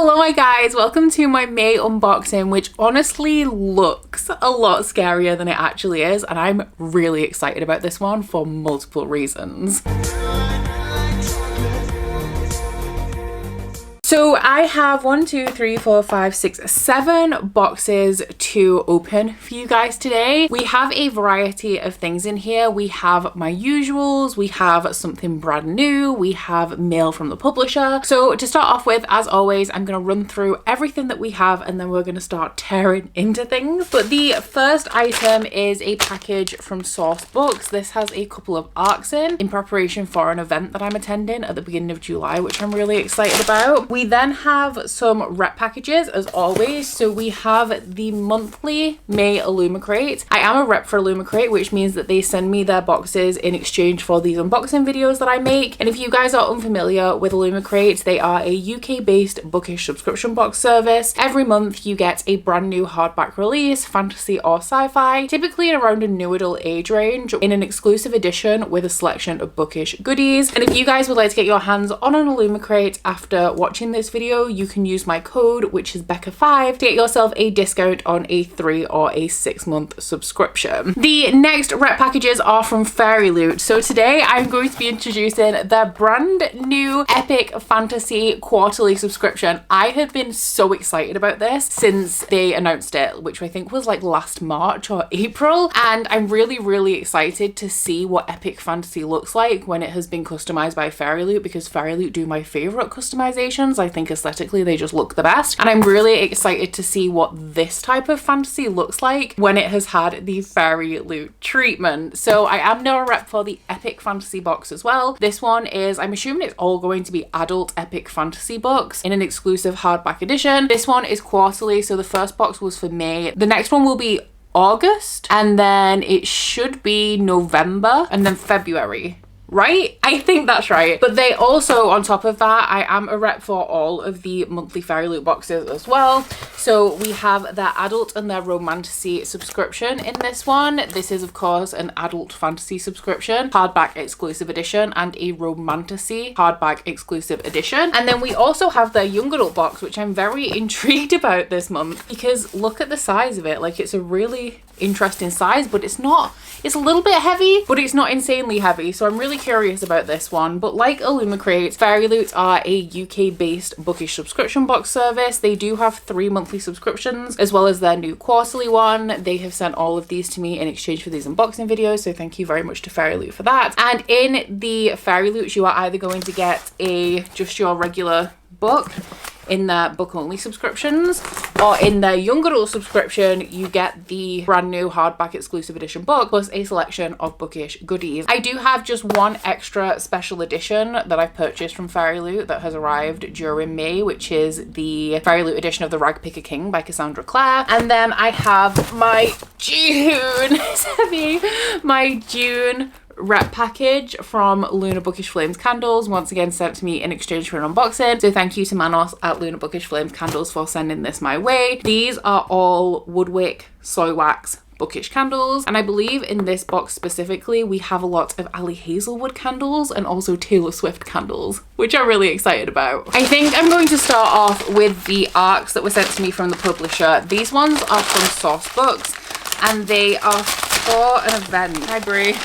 Hello my guys, welcome to my May unboxing, which honestly looks a lot scarier than it actually is, and I'm really excited about this one for multiple reasons. So I have 7 boxes to open for you guys today. We have a variety of things in here. We have my usuals, we have something brand new, we have mail from the publisher. So to start off with, as always, I'm going to run through everything that we have and then we're going to start tearing into things. But the first item is a package from Sourcebooks. This has a couple of ARCs in preparation for an event that I'm attending at the beginning of July, which I'm really excited about. We then have some rep packages as always. So we have the monthly May Illumicrate. I am a rep for Illumicrate, which means that they send me their boxes in exchange for these unboxing videos that I make. And if you guys are unfamiliar with Illumicrate, they are a UK-based bookish subscription box service. Every month you get a brand new hardback release, fantasy or sci-fi, typically in around a new adult age range, in an exclusive edition with a selection of bookish goodies. And if you guys would like to get your hands on an Illumicrate after watching this video, you can use my code, which is Becca5, to get yourself a discount on a 3 or a 6 month subscription. The next rep packages are from Fairyloot. So today I'm going to be introducing their brand new epic fantasy quarterly subscription. I have been so excited about this since they announced it, which I think was like last March or April, and I'm really excited to see what epic fantasy looks like when it has been customized by Fairyloot, because Fairyloot do my favorite customizations. I think aesthetically they just look the best, and I'm really excited to see what this type of fantasy looks like when it has had the Fairyloot treatment. So I am now a rep for the epic fantasy box as well. This one is, I'm assuming it's all going to be adult epic fantasy books in an exclusive hardback edition. This one is quarterly, so the first box was for May. The next one will be August, and then it should be November, and then February. Right? I think that's right. But they also, on top of that, I am a rep for all of the monthly Fairyloot boxes as well. So we have their adult and their romantasy subscription in this one. This is, of course, an adult fantasy subscription, hardback exclusive edition, and a romantasy hardback exclusive edition. And then we also have their young adult box, which I'm very intrigued about this month, because look at the size of it. Like, it's a really interesting size, but it's not, it's a little bit heavy, but it's not insanely heavy. So I'm really curious about this one. But like Illumicrate, Fairyloot are a UK-based bookish subscription box service. They do have 3 monthly subscriptions as well as their new quarterly one. They have sent all of these to me in exchange for these unboxing videos, so thank you very much to Fairyloot for that. And in the Fairyloot, you are either going to get just your regular book in their book only subscriptions, or in their young adult subscription you get the brand new hardback exclusive edition book plus a selection of bookish goodies. I do have just one extra special edition that I've purchased from Fairyloot that has arrived during May, which is the Fairyloot edition of the Ragpicker King by Cassandra Clare. And then I have my June rep package from Luna Bookish Flame Candles, once again sent to me in exchange for an unboxing. So thank you to Manos at Luna Bookish Flame Candles for sending this my way. These are all woodwick soy wax bookish candles, and I believe in this box specifically we have a lot of Ali Hazelwood candles and also Taylor Swift candles, which I'm really excited about. I think I'm going to start off with the ARCs that were sent to me from the publisher. These ones are from Sourcebooks and they are for an event. Hi Brie.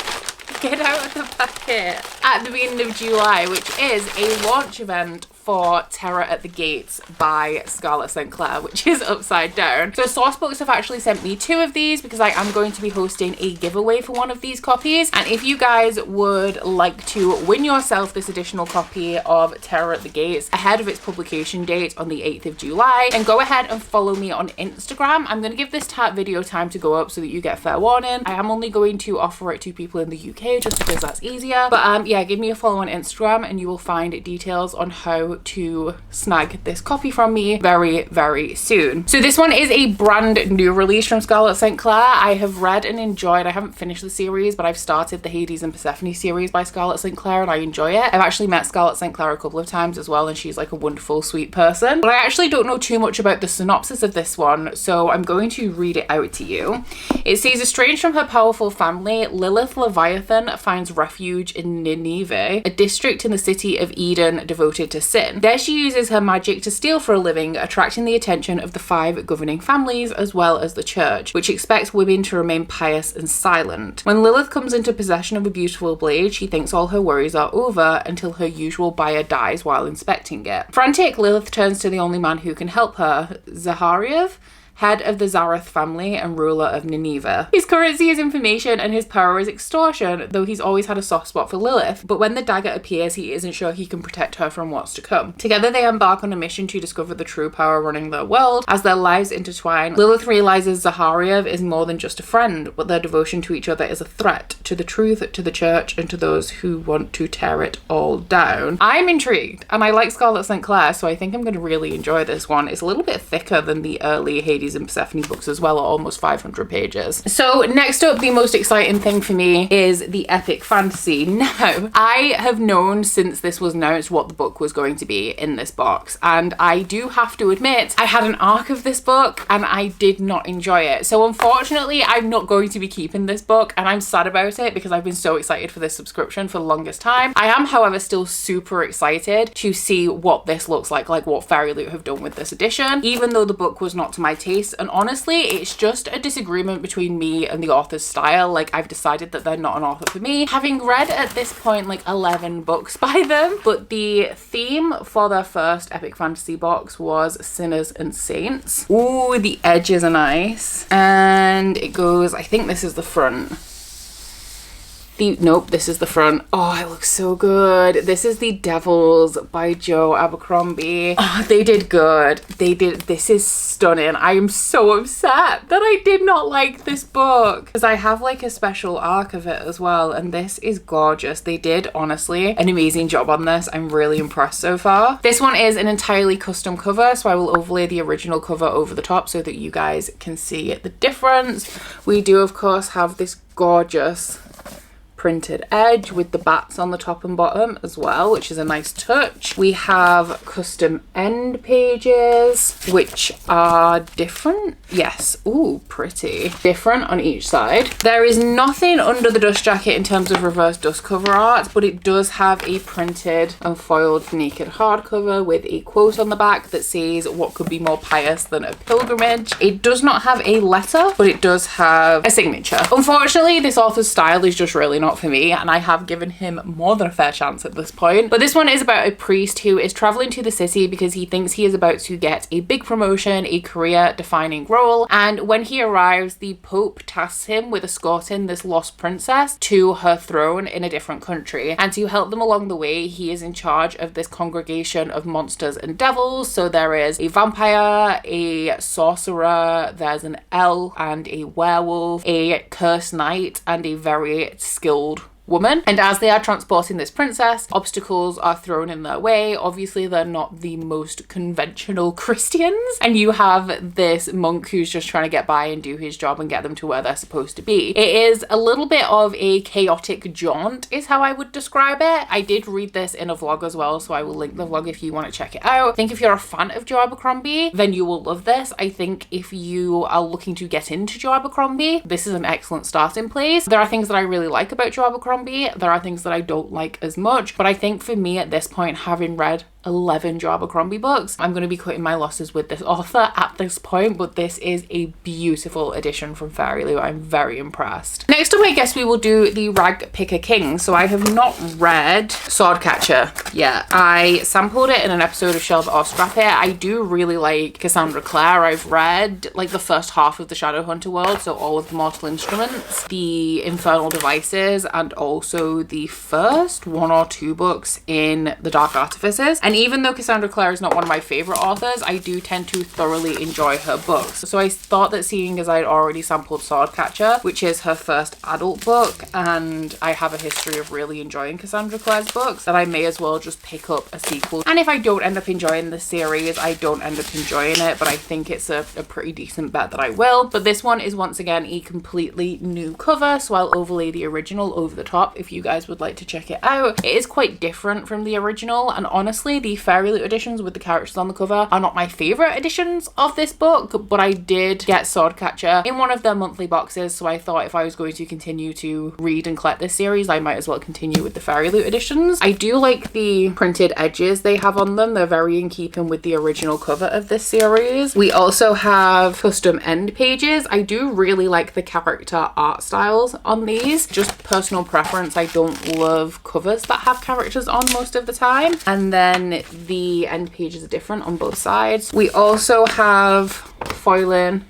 Get out of the packet. At the beginning of July, which is a launch event for Terror at the Gates by Scarlett St. Clair, which is upside down. So Sourcebooks have actually sent me 2 of these because I am going to be hosting a giveaway for one of these copies. And if you guys would like to win yourself this additional copy of Terror at the Gates ahead of its publication date on the 8th of July, then go ahead and follow me on Instagram. I'm going to give this video time to go up so that you get fair warning. I am only going to offer it to people in the UK just because that's easier. But yeah, give me a follow on Instagram and you will find details on how to snag this copy from me very soon. So this one is a brand new release from Scarlett St. Clair. I have read and enjoyed, I haven't finished the series, but I've started the Hades and Persephone series by Scarlett St. Clair and I enjoy it. I've actually met Scarlett St. Clair a couple of times as well, and she's like a wonderful, sweet person. But I actually don't know too much about the synopsis of this one, so I'm going to read it out to you. It says, estranged from her powerful family, Lilith Leviathan finds refuge in Nineveh, a district in the city of Eden devoted to sin. sin. There she uses her magic to steal for a living, attracting the attention of the 5 governing families as well as the church, which expects women to remain pious and silent. When Lilith comes into possession of a beautiful blade, she thinks all her worries are over until her usual buyer dies while inspecting it. Frantic, Lilith turns to the only man who can help her, Zahariev, head of the Zareth family and ruler of Nineveh. His currency is information and his power is extortion, though he's always had a soft spot for Lilith. But when the dagger appears, he isn't sure he can protect her from what's to come. Together they embark on a mission to discover the true power running their world. As their lives intertwine, Lilith realizes Zahariev is more than just a friend, but their devotion to each other is a threat to the truth, to the church, and to those who want to tear it all down. I'm intrigued, and I like Scarlet St. Clair, so I think I'm going to really enjoy this one. It's a little bit thicker than the early Hades and Persephone books as well, at almost 500 pages. So next up, the most exciting thing for me is the epic fantasy. Now, I have known since this was announced what the book was going to be in this box, and I do have to admit I had an arc of this book and I did not enjoy it. So unfortunately, I'm not going to be keeping this book, and I'm sad about it because I've been so excited for this subscription for the longest time. I am, however, still super excited to see what this looks like what Fairyloot have done with this edition, even though the book was not to my taste. And honestly, it's just a disagreement between me and the author's style. I've decided that they're not an author for me, having read at this point 11 books by them. But the theme for their first epic fantasy box was sinners and saints. Ooh, the edges are nice. And it goes, I think this is the front. Nope, this is the front. Oh, it looks so good. This is The Devils by Joe Abercrombie. Oh, they did good. They did. This is stunning. I am so upset that I did not like this book because I have a special arc of it as well, and this is gorgeous. They did, honestly, an amazing job on this. I'm really impressed so far. This one is an entirely custom cover, so I will overlay the original cover over the top so that you guys can see the difference. We do, of course, have this gorgeous printed edge with the bats on the top and bottom as well, which is a nice touch. We have custom end pages, which are different. Yes, ooh, pretty. Different on each side. There is nothing under the dust jacket in terms of reverse dust cover art, but it does have a printed and foiled naked hardcover with a quote on the back that says, "What could be more pious than a pilgrimage?" It does not have a letter, but it does have a signature. Unfortunately, this author's style is just really not for me, and I have given him more than a fair chance at this point. But this one is about a priest who is traveling to the city because he thinks he is about to get a big promotion, a career-defining role, and when he arrives, the Pope tasks him with escorting this lost princess to her throne in a different country. And to help them along the way, he is in charge of this congregation of monsters and devils. So there is a vampire, a sorcerer, there's an elf and a werewolf, a cursed knight, and a very skilled woman. And as they are transporting this princess, obstacles are thrown in their way. Obviously, they're not the most conventional Christians, and you have this monk who's just trying to get by and do his job and get them to where they're supposed to be. It is a little bit of a chaotic jaunt is how I would describe it. I did read this in a vlog as well, so I will link the vlog if you want to check it out. I think if you're a fan of Joe Abercrombie, then you will love this. I think if you are looking to get into Joe Abercrombie, this is an excellent starting place. There are things that I really like about Joe Abercrombie. There are things that I don't like as much, but I think for me at this point, having read 11 Joe Abercrombie books, I'm going to be cutting my losses with this author at this point, but this is a beautiful edition from Fairyloot. I'm very impressed. Next up, I guess we will do the Ragpicker King. So I have not read Swordcatcher yet. I sampled it in an episode of Shelve It or Scrap It. I do really like Cassandra Clare. I've read the first half of the Shadowhunter world, so all of the Mortal Instruments, the Infernal Devices, and also the first 1 or 2 books in the Dark Artifices. And even though Cassandra Clare is not one of my favorite authors, I do tend to thoroughly enjoy her books. So I thought that, seeing as I'd already sampled Swordcatcher, which is her first adult book, and I have a history of really enjoying Cassandra Clare's books, that I may as well just pick up a sequel. And if I don't end up enjoying the series, I don't end up enjoying it, but I think it's a pretty decent bet that I will. But this one is once again a completely new cover, so I'll overlay the original over the top if you guys would like to check it out. It is quite different from the original, and honestly, the Fairyloot editions with the characters on the cover are not my favorite editions of this book, but I did get Swordcatcher in one of their monthly boxes, so I thought if I was going to continue to read and collect this series, I might as well continue with the Fairyloot editions. I do like the printed edges they have on them. They're very in keeping with the original cover of this series. We also have custom end pages. I do really like the character art styles on these. Just personal preference, I don't love covers that have characters on most of the time. And then the end pages are different on both sides. We also have foiling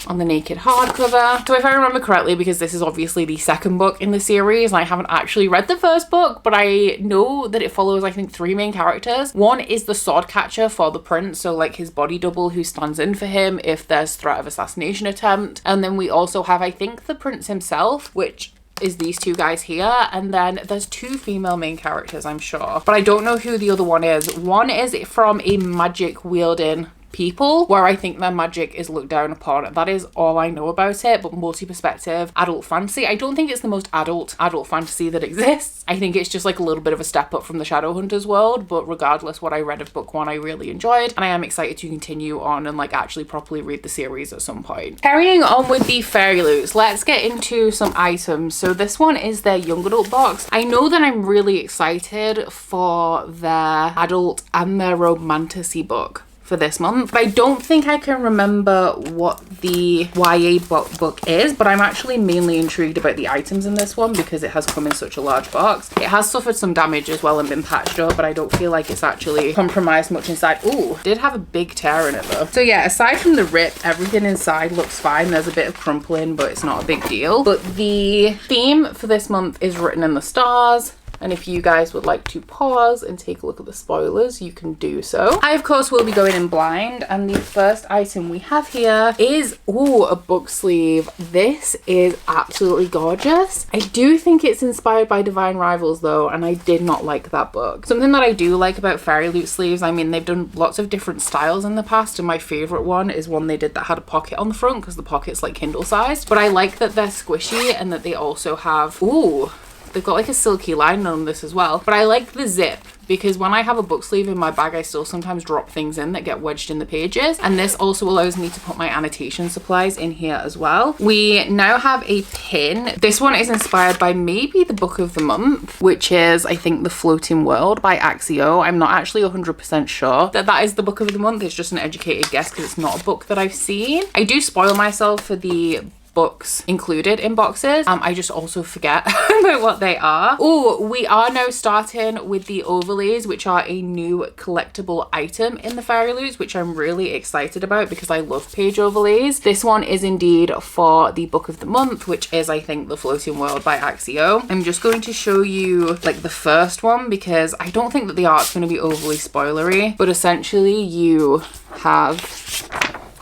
on the naked hardcover. So if I remember correctly, because this is obviously the second book in the series, and I haven't actually read the first book, but I know that it follows, I think, 3 main characters. One is the Swordcatcher for the prince, so like his body double who stands in for him if there's threat of assassination attempt. And then we also have, I think, the prince himself, which is these 2 guys here, and then there's 2 female main characters, I'm sure, but I don't know who the other one is. One is from a magic wielding people where I think their magic is looked down upon. That is all I know about it, but multi-perspective adult fantasy. I don't think it's the most adult fantasy that exists. I think it's just like a little bit of a step up from the Shadowhunters world, but regardless, what I read of book 1 I really enjoyed, and I am excited to continue on and like actually properly read the series at some point. Carrying on with the Fairyloots, let's get into some items. So this one is their young adult box. I know that I'm really excited for their adult and their romantasy book for this month, but I don't think I can remember what the YA book is, but I'm actually mainly intrigued about the items in this one because it has come in such a large box. It has suffered some damage as well and been patched up, but I don't feel like it's actually compromised much inside. Ooh, did have a big tear in it though. So yeah, aside from the rip, everything inside looks fine. There's a bit of crumpling, but it's not a big deal. But the theme for this month is written in the stars. And if you guys would like to pause and take a look at the spoilers, you can do so. I, of course, will be going in blind. And the first item we have here is, ooh, a book sleeve. This is absolutely gorgeous. I do think it's inspired by Divine Rivals, though, and I did not like that book. Something that I do like about Fairyloot sleeves, I mean, they've done lots of different styles in the past, and my favourite one is one they did that had a pocket on the front because the pocket's like Kindle sized. But I like that they're squishy and that they also have, ooh, they've got like a silky line on this as well. But I like the zip because when I have a book sleeve in my bag, I still sometimes drop things in that get wedged in the pages. And this also allows me to put my annotation supplies in here as well. We now have a pin. This one is inspired by maybe the book of the month, which is, I think, The Floating World by Axio. I'm not actually 100% sure that that is the book of the month. It's just an educated guess because it's not a book that I've seen. I do spoil myself for the books included in boxes. I just also forget about what they are. Oh, we are now starting with the overlays, which are a new collectible item in the Fairyloots, which I'm really excited about because I love page overlays. This one is indeed for the book of the month, which is, I think, The Floating World by Axio. I'm just going to show you like the first one because I don't think that the art's going to be overly spoilery, but essentially you have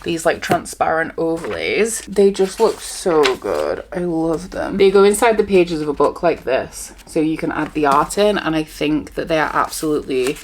these like transparent overlays. They just look so good. I love them. They go inside the pages of a book like this, so you can add the art in, and I think that they are absolutely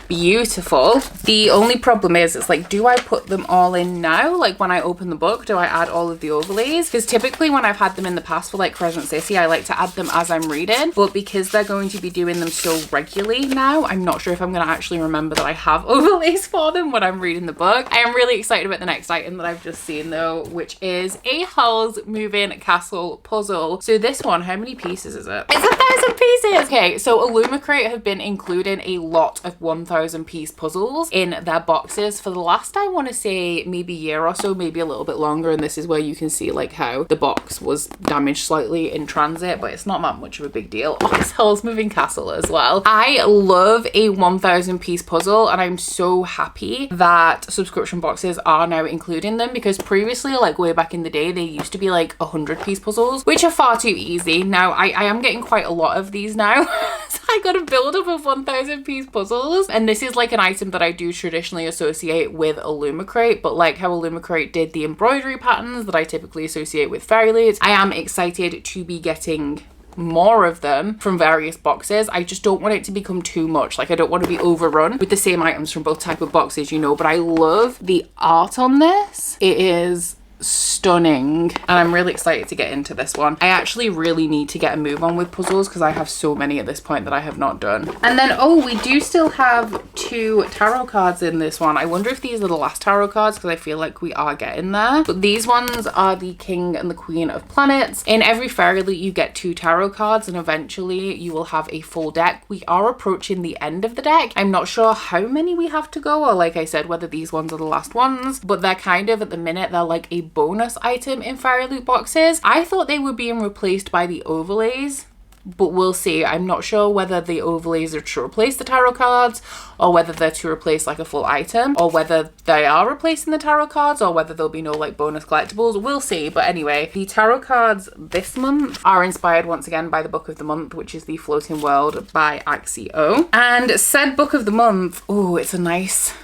beautiful. The only problem is, it's like, do I put them all in now? Like when I open the book, do I add all of the overlays? Because typically when I've had them in the past for like Crescent City, I like to add them as I'm reading, but because they're going to be doing them so regularly now, I'm not sure if I'm going to actually remember that I have overlays for them when I'm reading the book. I am really excited about the next item that I've just seen though, which is a Howl's Moving Castle puzzle. So this one, how many pieces is it? It's 1,000 pieces! Okay, so Illumicrate have been including a lot of 1,000 piece puzzles in their boxes for the last, I want to say, maybe year or so, maybe a little bit longer, and this is where you can see like how the box was damaged slightly in transit, but it's not that much of a big deal. Oh, it's Howl's Moving Castle as well. I love a 1,000 piece puzzle, and I'm so happy that subscription boxes are now including them, because previously, like way back in the day, they used to be like 100 piece puzzles, which are far too easy. Now I am getting quite a lot of these now. So I got a build up of 1,000 piece puzzles, and this is like an item that I do traditionally associate with Illumicrate, but like how Illumicrate did the embroidery patterns that I typically associate with Fairyloot, I am excited to be getting more of them from various boxes. I just don't want it to become too much. Like I don't want to be overrun with the same items from both type of boxes, you know, but I love the art on this. It is stunning, and I'm really excited to get into this one. I actually really need to get a move on with puzzles because I have so many at this point that I have not done. And then, oh, we do still have 2 tarot cards in this one. I wonder if these are the last tarot cards because I feel like we are getting there. But these ones are the King and the Queen of Planets. In every Fairyloot you get 2 tarot cards, and eventually you will have a full deck. We are approaching the end of the deck. I'm not sure how many we have to go, or like I said, whether these ones are the last ones, but they're kind of, at the minute, they're like a bonus item in Fairyloot boxes. I thought they were being replaced by the overlays, but we'll see. I'm not sure whether the overlays are to replace the tarot cards, or whether they're to replace like a full item, or whether they are replacing the tarot cards, or whether there'll be no like bonus collectibles. We'll see. But anyway, the tarot cards this month are inspired once again by the book of the month, which is The Floating World by Axio. And said book of the month, oh, it's a nice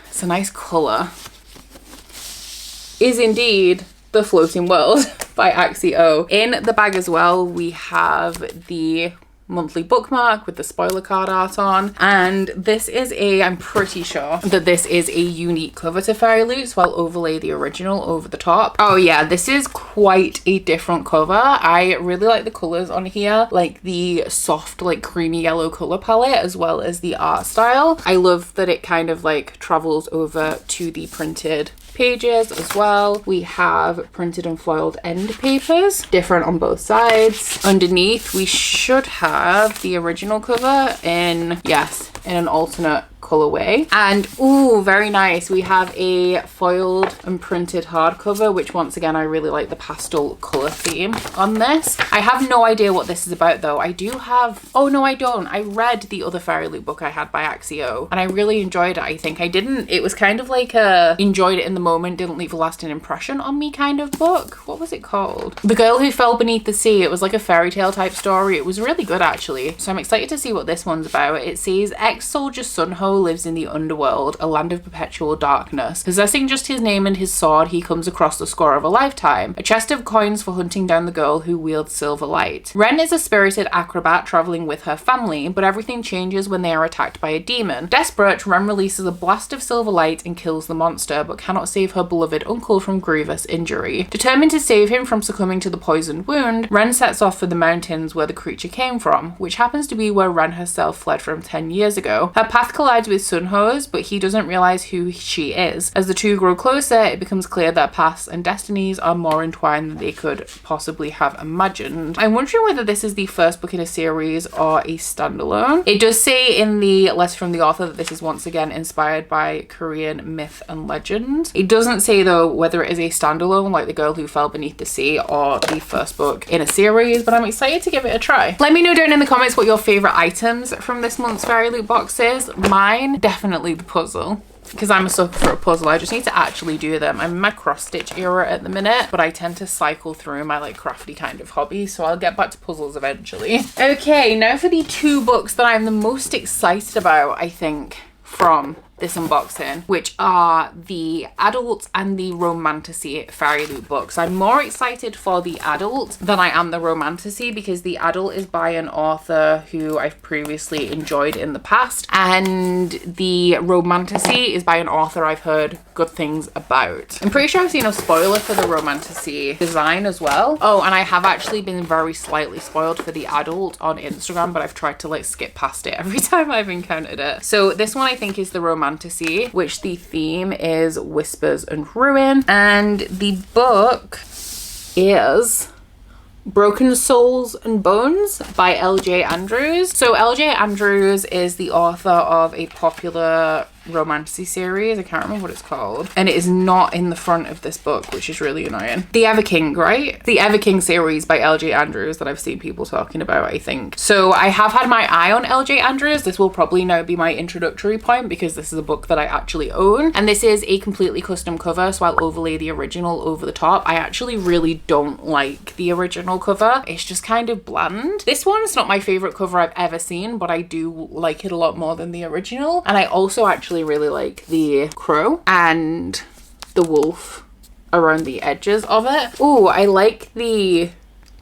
colour, is indeed The Floating World by Axio. In the bag as well, we have the monthly bookmark with the spoiler card art on, and this is I'm pretty sure that this is a unique cover to Fairyloot, so I'll overlay the original over the top. Oh yeah, this is quite a different cover. I really like the colors on here, like the soft like creamy yellow color palette, as well as the art style. I love that it kind of like travels over to the printed pages as well. We have printed and foiled end papers, different on both sides. Underneath we should have the original cover in an alternate colorway. And ooh, very nice, we have a foiled and printed hardcover, which once again I really like the pastel color theme on this. I have no idea what this is about though. I do have, oh no I don't, I read the other Fairyloot book I had by Axio and I really enjoyed it. I think I didn't, it was kind of like a enjoyed it in the moment, didn't leave a lasting impression on me kind of book. What was it called? The Girl Who Fell Beneath the Sea. It was like a fairy tale type story. It was really good actually, so I'm excited to see what this one's about. It says ex-soldier Sunho lives in the underworld, a land of perpetual darkness. Possessing just his name and his sword, he comes across the score of a lifetime, a chest of coins for hunting down the girl who wields silver light. Ren is a spirited acrobat traveling with her family, but everything changes when they are attacked by a demon. Desperate, Ren releases a blast of silver light and kills the monster, but cannot save her beloved uncle from grievous injury. Determined to save him from succumbing to the poisoned wound, Ren sets off for the mountains where the creature came from, which happens to be where Ren herself fled from 10 years ago. Her path collides with Sunho's, but he doesn't realize who she is. As the two grow closer, it becomes clear that paths and destinies are more entwined than they could possibly have imagined. I'm wondering whether this is the first book in a series or a standalone. It does say in the letter from the author that this is once again inspired by Korean myth and legend. It doesn't say though whether it is a standalone like The Girl Who Fell Beneath the Sea or the first book in a series, but I'm excited to give it a try. Let me know down in the comments what your favorite items from this month's Fairyloot box is. Mine, definitely the puzzle, because I'm a sucker for a puzzle. I just need to actually do them. I'm in my cross stitch era at the minute, but I tend to cycle through my like crafty kind of hobby, so I'll get back to puzzles eventually. Okay, now for the 2 books that I'm the most excited about, I think, from this unboxing, which are the adult and the Romantasy Fairyloot books. I'm more excited for the adult than I am the Romantasy, because the adult is by an author who I've previously enjoyed in the past, and the Romantasy is by an author I've heard good things about. I'm pretty sure I've seen a spoiler for the Romantasy design as well. Oh, and I have actually been very slightly spoiled for the adult on Instagram, but I've tried to like skip past it every time I've encountered it. So this one I think is the Romantasy, which the theme is whispers and ruin, and the book is Broken Souls and Bones by LJ Andrews. So LJ Andrews is the author of a popular Romantasy series. I can't remember what it's called, and it is not in the front of this book, which is really annoying. The Ever King, right? The Ever King series by LJ Andrews that I've seen people talking about, I think. So I have had my eye on LJ Andrews. This will probably now be my introductory point, because this is a book that I actually own, and this is a completely custom cover, so I'll overlay the original over the top. I actually really don't like the original cover. It's just kind of bland. This one's not my favorite cover I've ever seen, but I do like it a lot more than the original, and I also actually really like the crow and the wolf around the edges of it. Oh, I like the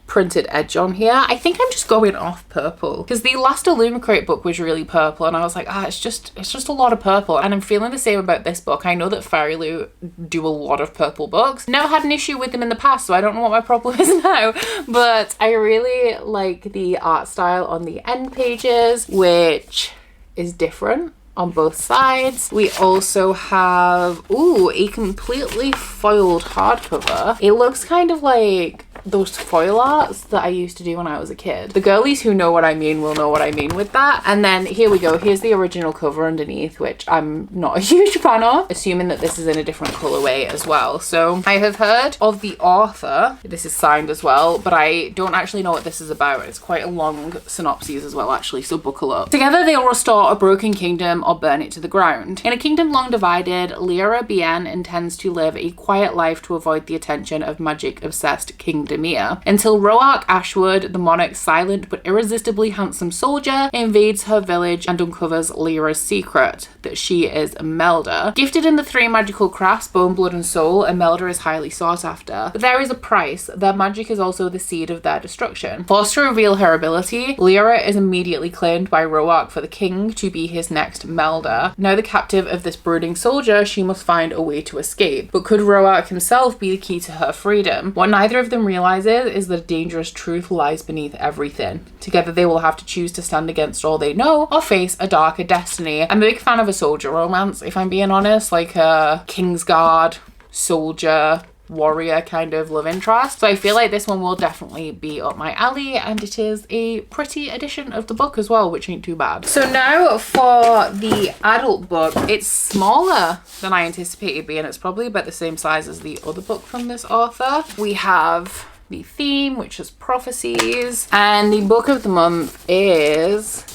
printed edge on here. I think I'm just going off purple because the last Illumicrate book was really purple and I was like, it's just a lot of purple, and I'm feeling the same about this book. I know that Fairyloot do a lot of purple books. Never had an issue with them in the past, so I don't know what my problem is now, but I really like the art style on the end pages, which is different on both sides. We also have, a completely foiled hardcover. It looks kind of like those foil arts that I used to do when I was a kid. The girlies who know what I mean will know what I mean with that. And then here we go. Here's the original cover underneath, which I'm not a huge fan of, assuming that this is in a different colorway as well. So I have heard of the author. This is signed as well, but I don't actually know what this is about. It's quite a long synopsis as well, actually, so buckle up. Together they'll restore a broken kingdom or burn it to the ground. In a kingdom long divided, Lyra Bien intends to live a quiet life to avoid the attention of magic-obsessed King Demir, until Roark Ashwood, the monarch's silent but irresistibly handsome soldier, invades her village and uncovers Lyra's secret, that she is Imelda. Gifted in the 3 magical crafts, Bone, Blood and Soul, Imelda is highly sought after. But there is a price. Their magic is also the seed of their destruction. Forced to reveal her ability, Lyra is immediately claimed by Roark for the king to be his next Melda. Now the captive of this brooding soldier, she must find a way to escape. But could Roark himself be the key to her freedom? What neither of them realizes is that a dangerous truth lies beneath everything. Together they will have to choose to stand against all they know or face a darker destiny. I'm a big fan of a soldier romance, if I'm being honest, like a Kingsguard, soldier, warrior kind of love interest. So I feel like this one will definitely be up my alley, and it is a pretty edition of the book as well, which ain't too bad. So now for the adult book. It's smaller than I anticipated being. It's probably about the same size as the other book from this author. We have the theme, which is prophecies, and the book of the month is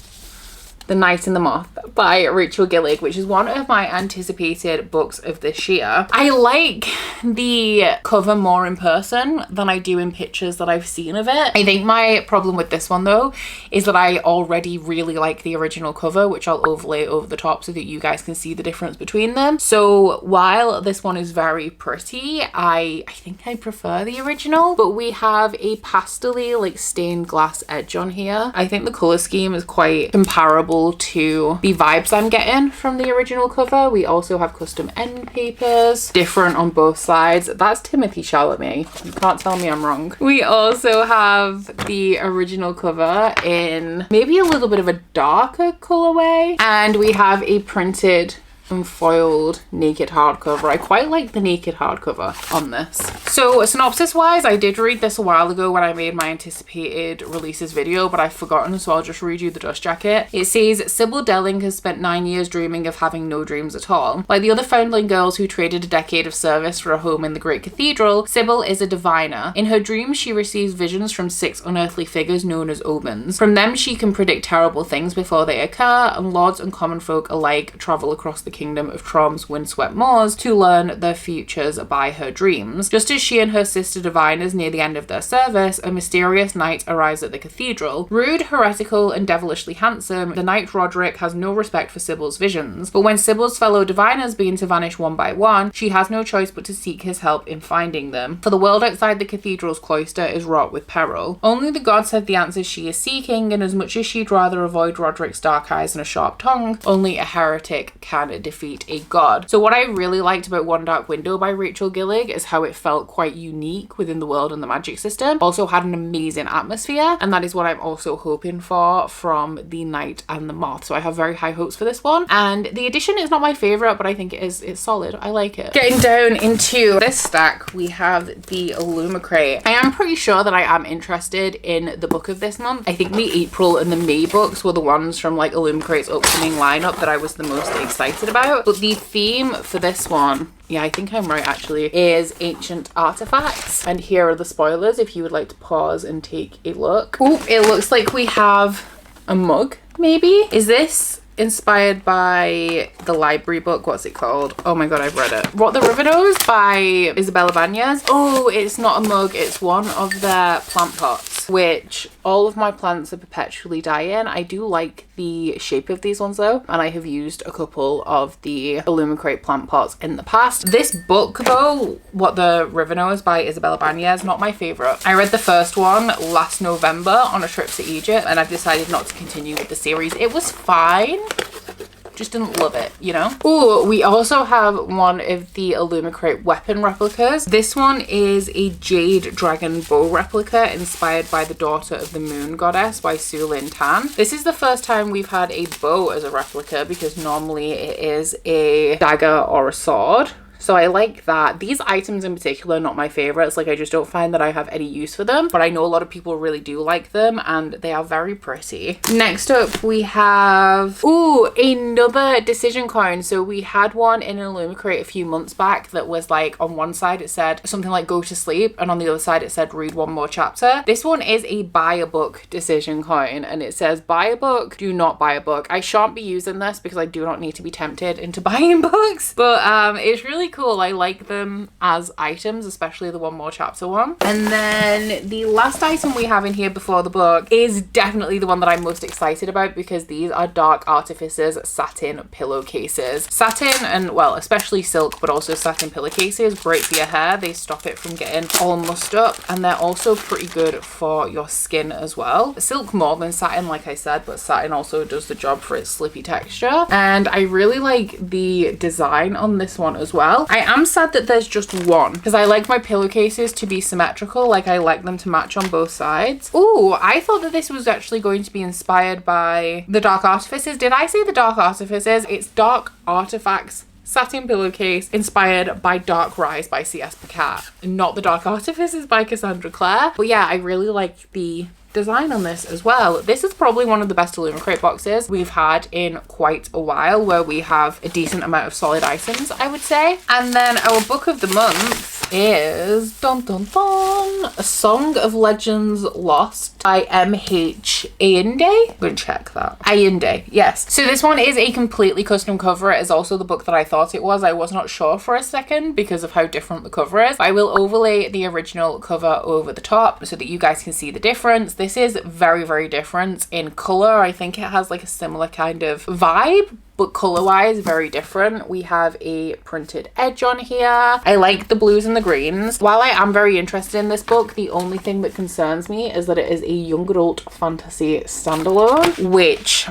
The Night and the Moth by Rachel Gillig, which is one of my anticipated books of this year. I like the cover more in person than I do in pictures that I've seen of it. I think my problem with this one though is that I already really like the original cover, which I'll overlay over the top so that you guys can see the difference between them. So while this one is very pretty, I think I prefer the original, but we have a pastel-y like stained glass edge on here. I think the color scheme is quite comparable to the vibes I'm getting from the original cover. We also have custom end papers, different on both sides. That's Timothy Chalamet. You can't tell me I'm wrong. We also have the original cover in maybe a little bit of a darker colorway, and we have a printed and foiled naked hardcover. I quite like the naked hardcover on this. So synopsis wise, I did read this a while ago when I made my anticipated releases video, but I've forgotten, so I'll just read you the dust jacket. It says, Sybil Delling has spent 9 years dreaming of having no dreams at all. Like the other foundling girls who traded a decade of service for a home in the great cathedral, Sybil is a diviner. In her dreams, she receives visions from 6 unearthly figures known as omens. From them, she can predict terrible things before they occur, and lords and common folk alike travel across the kingdom of Trom's windswept moors to learn their futures by her dreams. Just as she and her sister diviners near the end of their service, a mysterious knight arrives at the cathedral. Rude, heretical, and devilishly handsome, the knight Roderick has no respect for Sybil's visions. But when Sybil's fellow diviners begin to vanish one by one, she has no choice but to seek his help in finding them. For the world outside the cathedral's cloister is wrought with peril. Only the gods have the answers she is seeking, and as much as she'd rather avoid Roderick's dark eyes and a sharp tongue, only a heretic can defeat a god. So what I really liked about One Dark Window by Rachel Gillig is how it felt quite unique within the world and the magic system. Also had an amazing atmosphere, and that is what I'm also hoping for from The Night and the Moth. So I have very high hopes for this one, and the edition is not my favorite, but I think it's solid. I like it. Getting down into this stack, we have the Illumicrate. I am pretty sure that I am interested in the book of this month. I think the April and the May books were the ones from like Illumicrate's upcoming lineup that I was the most excited about. But the theme for this one, yeah, I think I'm right actually, is ancient artifacts. And here are the spoilers if you would like to pause and take a look. Oop, it looks like we have a mug, maybe? Is this inspired by the library book? What's it called? Oh my god, I've read it. What the River Knows by Isabella Bañez. Oh, it's not a mug, it's one of their plant pots. box, which all of my plants are perpetually dying. I do like the shape of these ones though, and I have used a couple of the Illumicrate plant pots in the past. This book though, What the River Knows by Isabella Banez, not my favorite. I read the first one last November on a trip to Egypt, and I've decided not to continue with the series. It was fine, just didn't love it, you know. Oh, we also have one of the Illumicrate weapon replicas. This one is a jade dragon bow replica inspired by the Daughter of the Moon Goddess by Su Lin Tan. This is the first time we've had a bow as a replica, because normally it is a dagger or a sword. So I like that. These items in particular are not my favorites. Like, I just don't find that I have any use for them, but I know a lot of people really do like them, and they are very pretty. Next up we have, ooh, another decision coin. So we had one in Illumicrate a few months back that was like, on one side it said something like go to sleep, and on the other side it said read one more chapter. This one is a buy a book decision coin, and it says buy a book, do not buy a book. I shan't be using this because I do not need to be tempted into buying books, but it's really cool. I like them as items, especially the one more chapter one. And then the last item we have in here before the book is definitely the one that I'm most excited about, because these are Dark Artifices satin pillowcases. Satin, and well, especially silk, but also satin pillowcases, great for your hair. They stop it from getting all mussed up, and they're also pretty good for your skin as well. Silk more than satin, like I said, but satin also does the job for its slippy texture. And I really like the design on this one as well. I am sad that there's just one, because I like my pillowcases to be symmetrical. Like, I like them to match on both sides. Ooh, I thought that this was actually going to be inspired by the Dark Artifices. Did I say the Dark Artifices? It's Dark Artifacts satin pillowcase inspired by Dark Rise by C.S. Becca, not the Dark Artifices by Cassandra Clare. But yeah, I really like the design on this as well. This is probably one of the best Illumicrate boxes we've had in quite a while, where we have a decent amount of solid items, I would say. And then our book of the month is dun dun dun, A Song of Legends Lost by M.H. Ayinde. I'm gonna check that. Ayinde, yes. So this one is a completely custom cover. It is also the book that I thought it was. I was not sure for a second because of how different the cover is. I will overlay the original cover over the top so that you guys can see the difference. This is very, very different in color. I think it has like a similar kind of vibe, but color-wise very different. We have a printed edge on here. I like the blues and the greens. While I am very interested in this book, the only thing that concerns me is that it is a young adult fantasy standalone, which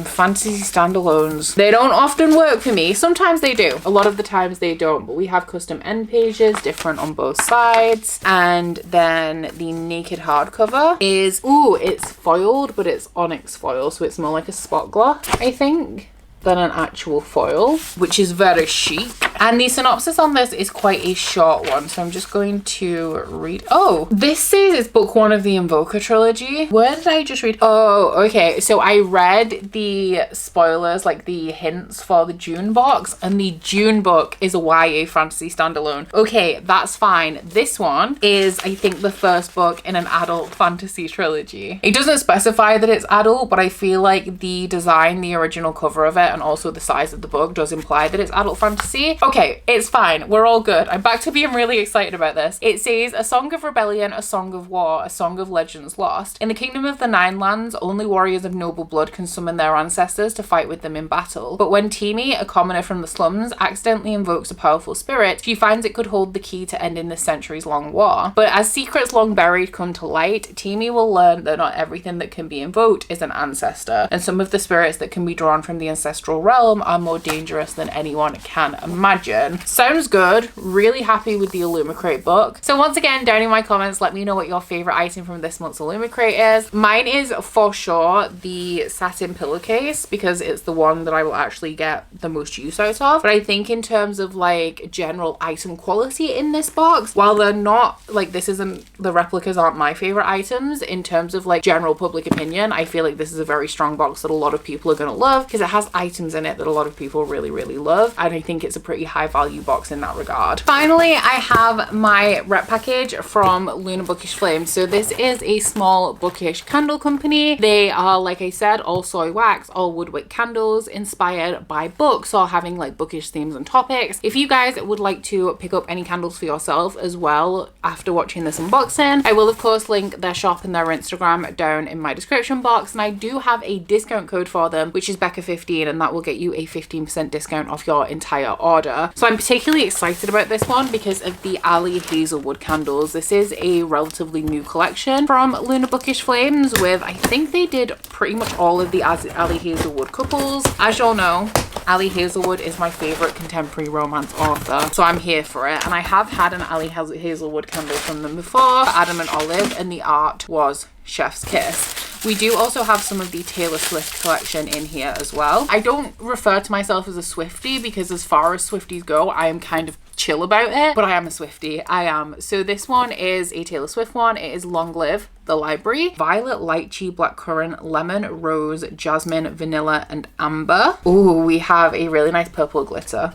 fantasy standalones, they don't often work for me. Sometimes they do, a lot of the times they don't. But we have custom end pages, different on both sides, and then the naked hardcover is, ooh, it's foiled, but it's onyx foil, so it's more like a spot gloss, I think, than an actual foil, which is very chic. And the synopsis on this is quite a short one, so I'm just going to read. Oh, this says it's book one of the Invoker trilogy. Where did I just read? Oh, okay. So I read the spoilers, like the hints for the June box, and the June book is a YA fantasy standalone. Okay, that's fine. This one is, I think, the first book in an adult fantasy trilogy. It doesn't specify that it's adult, but I feel like the design, the original cover of it, and also the size of the book does imply that it's adult fantasy. Okay, it's fine. We're all good. I'm back to being really excited about this. It says, a song of rebellion, a song of war, a song of legends lost. In the kingdom of the Nine Lands, only warriors of noble blood can summon their ancestors to fight with them in battle. But when Timi, a commoner from the slums, accidentally invokes a powerful spirit, she finds it could hold the key to ending this centuries-long war. But as secrets long buried come to light, Timi will learn that not everything that can be invoked is an ancestor, and some of the spirits that can be drawn from the ancestral realm are more dangerous than anyone can imagine. Sounds good. Really happy with the Illumicrate book. So once again, down in my comments, let me know what your favorite item from this month's Illumicrate is. Mine is for sure the satin pillowcase, because it's the one that I will actually get the most use out of. But I think in terms of like general item quality in this box, while they're not like, this isn't, the replicas aren't my favorite items, in terms of like general public opinion, I feel like this is a very strong box that a lot of people are going to love, because it has items in it that a lot of people really, really love. And I think it's a pretty pretty high value box in that regard. Finally, I have my rep package from Luna Bookish Flame. So this is a small bookish candle company. They are, like I said, all soy wax, all wood wick candles inspired by books or having like bookish themes and topics. If you guys would like to pick up any candles for yourself as well after watching this unboxing, I will of course link their shop and their Instagram down in my description box, and I do have a discount code for them, which is Becca15, and that will get you a 15% discount off your entire order. So I'm particularly excited about this one because of the Ali Hazelwood candles. This is a relatively new collection from Luna Bookish Flames with, I think they did pretty much all of the Ali Hazelwood couples. As y'all know, Ali Hazelwood is my favorite contemporary romance author, so I'm here for it. And I have had an Ali Hazelwood candle from them before, Adam and Olive, and the art was chef's kiss. We do also have some of the Taylor Swift collection in here as well. I don't refer to myself as a Swiftie because as far as Swifties go, I am kind of chill about it, but I am a Swiftie. I am. So this one is a Taylor Swift one. It is Long Live the Library. Violet, lychee, blackcurrant, lemon, rose, jasmine, vanilla, and amber. Ooh, we have a really nice purple glitter.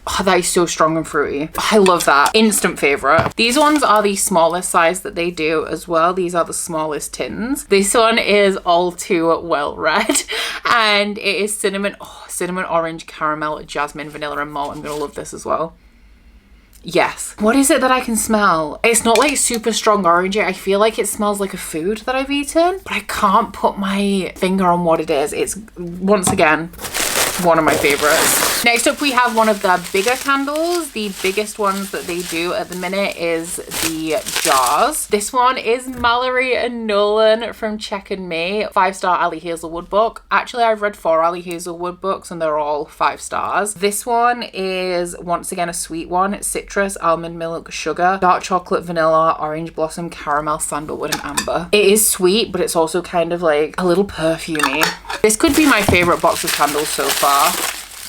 Oh, that is so strong and fruity. I love that. Instant favorite. These ones are the smallest size that they do as well. These are the smallest tins. This one is all too well read, and it is cinnamon, cinnamon, orange, caramel, jasmine, vanilla, and malt. I'm gonna love this as well. Yes. What is it that I can smell? It's not like super strong orangey. I feel like it smells like a food that I've eaten, but I can't put my finger on what it is. It's, once again, one of my favorites. Next up, we have one of the bigger candles. The biggest ones that they do at the minute is the jars. This one is Mallory and Nolan from Check and Me, 5-star Ali Hazelwood book. Actually, I've read 4 Ali Hazelwood books and they're all 5 stars. This one is once again a sweet one. Citrus, almond milk, sugar, dark chocolate, vanilla, orange blossom, caramel, sandalwood, and amber. It is sweet, but it's also kind of like a little perfumey. This could be my favorite box of candles so far,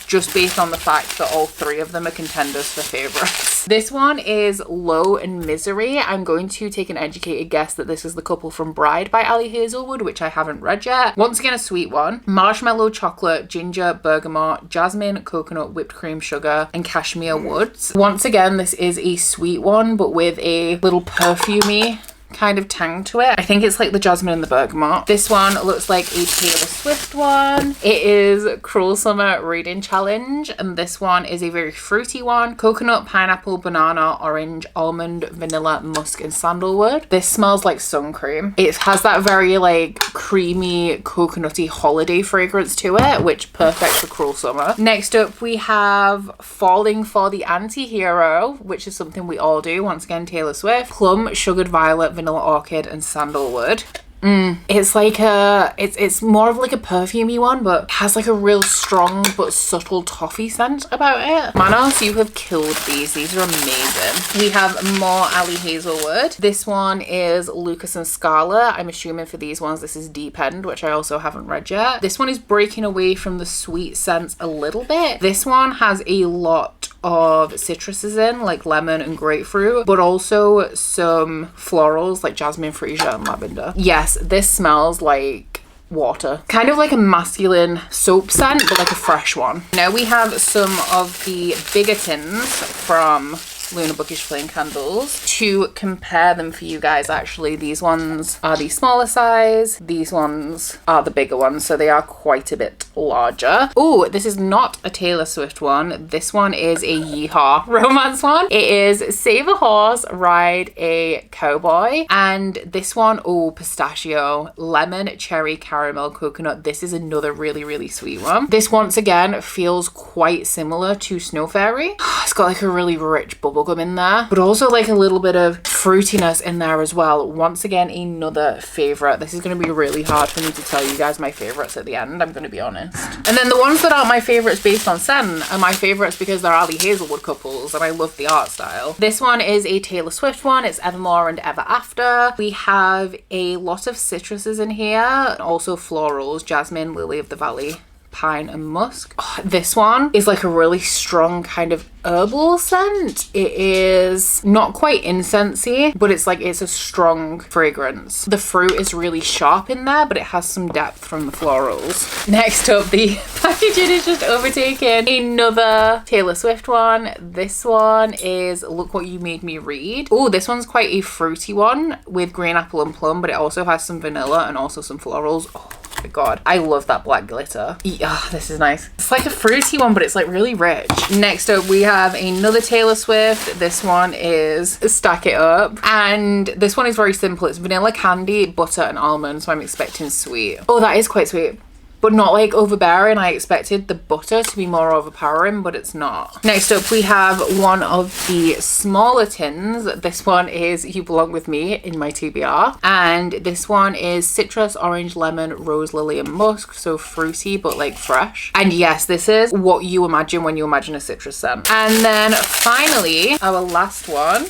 just based on the fact that all 3 of them are contenders for favorites. This one is Low and Misery. I'm going to take an educated guess that this is the couple from Bride by Ali Hazelwood, which I haven't read yet. Once again, a sweet one. Marshmallow, chocolate, ginger, bergamot, jasmine, coconut, whipped cream, sugar, and cashmere woods. Once again, this is a sweet one, but with a little perfumey kind of tang to it. I think it's like the jasmine and the bergamot. This one looks like a Taylor Swift one. It is Cruel Summer Reading Challenge, and this one is a very fruity one. Coconut, pineapple, banana, orange, almond, vanilla, musk, and sandalwood. This smells like sun cream. It has that very like creamy, coconutty holiday fragrance to it, which perfect for Cruel Summer. Next up, we have Falling for the Anti-Hero, which is something we all do. Once again, Taylor Swift. Plum, sugared violet, vanilla orchid, and sandalwood. It's like it's more of like a perfumey one, but has like a real strong but subtle toffee scent about it. Manos, you have killed these. These are amazing. We have more Ali Hazelwood. This one is Lucas and Scarlet. I'm assuming for these ones this is Deep End, which I also haven't read yet. This one is breaking away from the sweet scents a little bit. This one has a lot of citruses in, like lemon and grapefruit, but also some florals like jasmine, freesia, and lavender. Yes, this smells like water. Kind of like a masculine soap scent, but like a fresh one. Now we have some of the bigger tins from Luna Bookish Flame Candles to compare them for you guys. Actually, these ones are the smaller size, these ones are the bigger ones, so they are quite a bit larger. Oh, this is not a Taylor Swift one. This one is a Yeehaw romance one. It is Save a Horse, Ride a Cowboy, and this one, oh, pistachio, lemon, cherry, caramel, coconut. This is another really sweet one. This once again feels quite similar to Snow Fairy. It's got like a really rich bubblegum in there, but also like a little bit of fruitiness in there as well. Once again, another favorite. This is going to be really hard for me to tell you guys my favorites at the end, I'm going to be honest. And then the ones that aren't my favorites based on scent are my favorites because they're Ali Hazelwood couples and I love the art style. This one is a Taylor Swift one. It's Evermore and Ever After. We have a lot of citruses in here, also florals, jasmine, lily of the valley, pine and musk. Oh, this one is like a really strong kind of herbal scent. It is not quite incensey, but it's a strong fragrance. The fruit is really sharp in there, but it has some depth from the florals. Next up, the packaging is just overtaken. Another Taylor Swift one. This one is Look What You Made Me Read. Oh, this one's quite a fruity one with green apple and plum, but it also has some vanilla and also some florals. Oh my god, I love that black glitter. Yeah, this is nice. It's like a fruity one, but it's like really rich. Next up, we have another Taylor Swift. This one is Stack It Up, and this one is very simple. It's vanilla candy, butter and almond, so I'm expecting sweet. Oh, that is quite sweet, but not like overbearing. I expected the butter to be more overpowering, but it's not. Next up, we have one of the smaller tins. This one is You Belong With Me in my TBR. And this one is citrus, orange, lemon, rose, lily, and musk. So fruity, but like fresh. And yes, this is what you imagine when you imagine a citrus scent. And then finally, our last one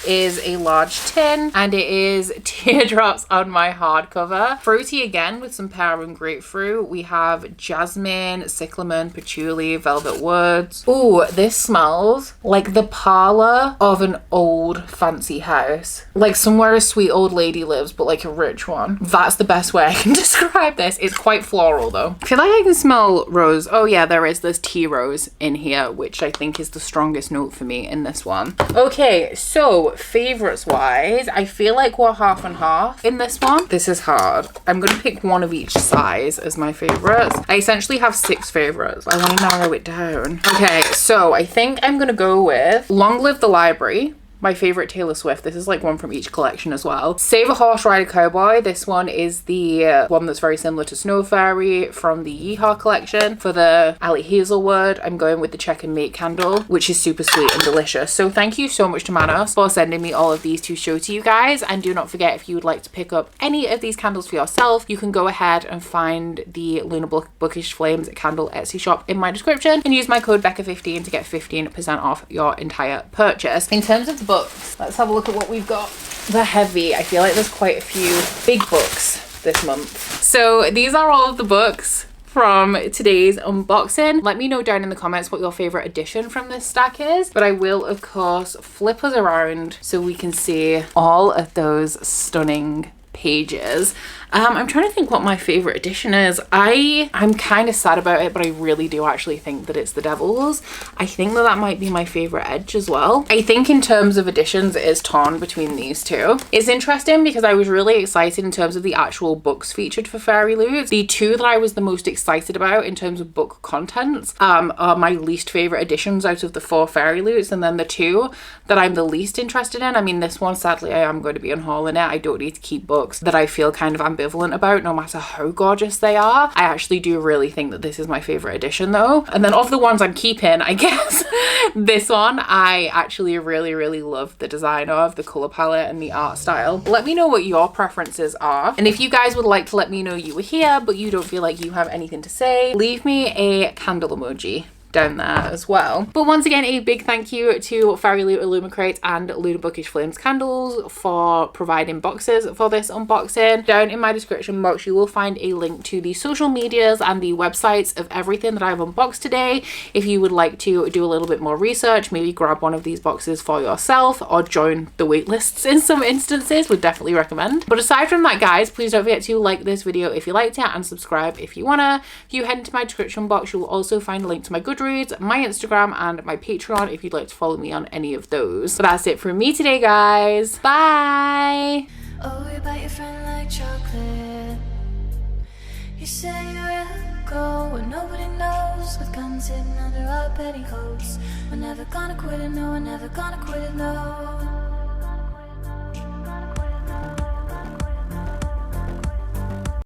is a large tin, and it is Teardrops on My hardcover. Fruity again with some pear and grapefruit. We have jasmine, cyclamen, patchouli, velvet woods. Oh, this smells like the parlor of an old fancy house, like somewhere a sweet old lady lives, but like a rich one. That's the best way I can describe this. It's quite floral though. I feel like I can smell rose. Oh yeah, there's tea rose in here, which I think is the strongest note for me in this one. Okay, so favorites wise, I feel like we're half and half in this one. This is hard. I'm gonna pick one of each size as my favorites. I essentially have 6 favorites. I want to narrow it down. Okay, so I think I'm gonna go with Long Live the Library, my favorite Taylor Swift. This is like one from each collection as well. Save a Horse Ride a Cowboy. This one is the one that's very similar to Snow Fairy from the Yeehaw collection. For the Ali Hazelwood, I'm going with the Check and Mate candle, which is super sweet and delicious. So thank you so much to Manos for sending me all of these to show to you guys. And do not forget, if you would like to pick up any of these candles for yourself, you can go ahead and find the Luna Bookish Flames candle Etsy shop in my description and use my code Becca15 to get 15% off your entire purchase. In terms of the books, let's have a look at what we've got. They're heavy. I feel like there's quite a few big books this month. So these are all of the books from today's unboxing. Let me know down in the comments what your favorite edition from this stack is, but I will of course flip us around so we can see all of those stunning pages. I'm trying to think what my favorite edition is. I'm kind of sad about it, but I really do actually think that it's the Devils. I think that might be my favorite edge as well. I think in terms of editions, it is torn between these two. It's interesting because I was really excited in terms of the actual books featured for Fairyloot. The 2 that I was the most excited about in terms of book contents are my least favorite editions out of the 4 Fairyloots, and then the 2 that I'm the least interested in. I mean, this one, sadly, I am going to be unhauling it. I don't need to keep books that I feel kind of ambivalent about, no matter how gorgeous they are. I actually do really think that this is my favorite edition though. And then of the ones I'm keeping, I guess this one I actually really love the design of, the color palette and the art style. Let me know what your preferences are, and if you guys would like to let me know you were here but you don't feel like you have anything to say, leave me a candle emoji down there as well. But once again, a big thank you to Fairyloot, Illumicrate and Luna Bookish Flame Candles for providing boxes for this unboxing. Down in my description box you will find a link to the social medias and the websites of everything that I've unboxed today. If you would like to do a little bit more research, maybe grab one of these boxes for yourself or join the wait lists in some instances, would definitely recommend. But aside from that guys, please don't forget to like this video if you liked it and subscribe if you wanna. If you head into my description box, you will also find a link to my Goodreads, my Instagram and my Patreon if you'd like to follow me on any of those. So that's it from me today guys. Bye! Oh, you bite your friend like chocolate. You say you'll go where nobody knows, with guns hidden under our petticoats. We're never gonna quit it, no, we're never gonna quit it, no.